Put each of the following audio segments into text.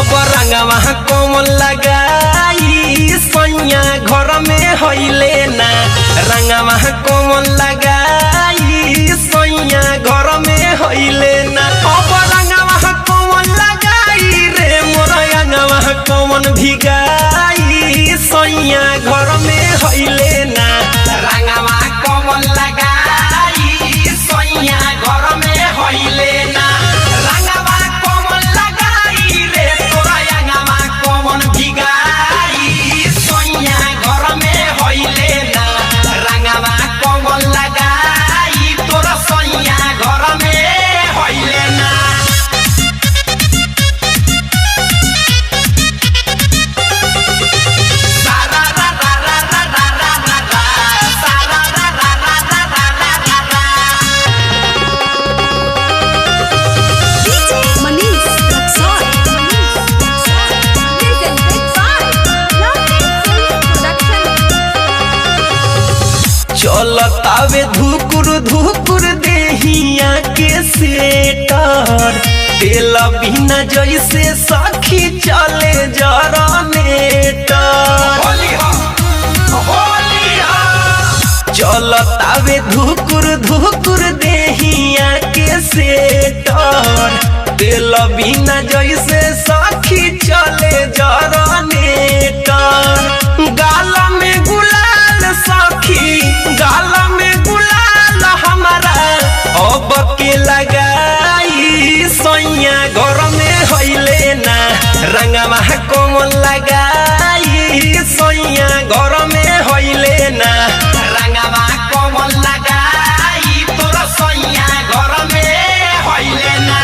अब रंगवा कोमल लगाई सैया घर में होइले ना रंगवा कोमल लगाई सैया घर में होइले ना अब रंगवा कोमल लगाई रे मोर रंगवा कोमल भिगाई सैया घर में होइले ना रंगवा कोमल लगाई सैया घर में होइले ना चलतावे धुकुर धुकुर देहिया के सेटर तेल बिना जैसे सखी चले जरनेटर चलतावे धुकुर धुकुर देहिया के सेटर तेल बिना जैसे सखी चले जरनेटर गाल में गुलाल सखी गाल में गुलाल हमारा अब के लगाई सैया घर में होइले ना रंगवा कोमल लगाई सैया घर में होइले ना रंगवा कोमल लगाई तोर सैया घर में होइले ना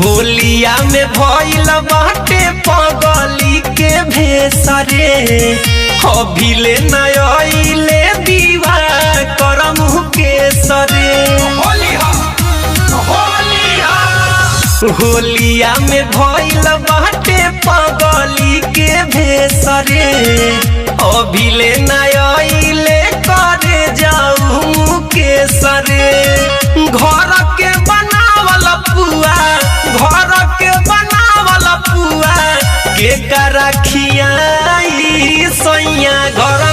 होलिया में भइल बाटे पगली के भेसरे अभिले नयले दीवा करम के सरे होलिया में भइल बाटे पगली के भेसरे अभिले नयले करे जाऊ के सरे घर के बनावल पुआ घर के बनावल पुआ के रखियाई सैया घर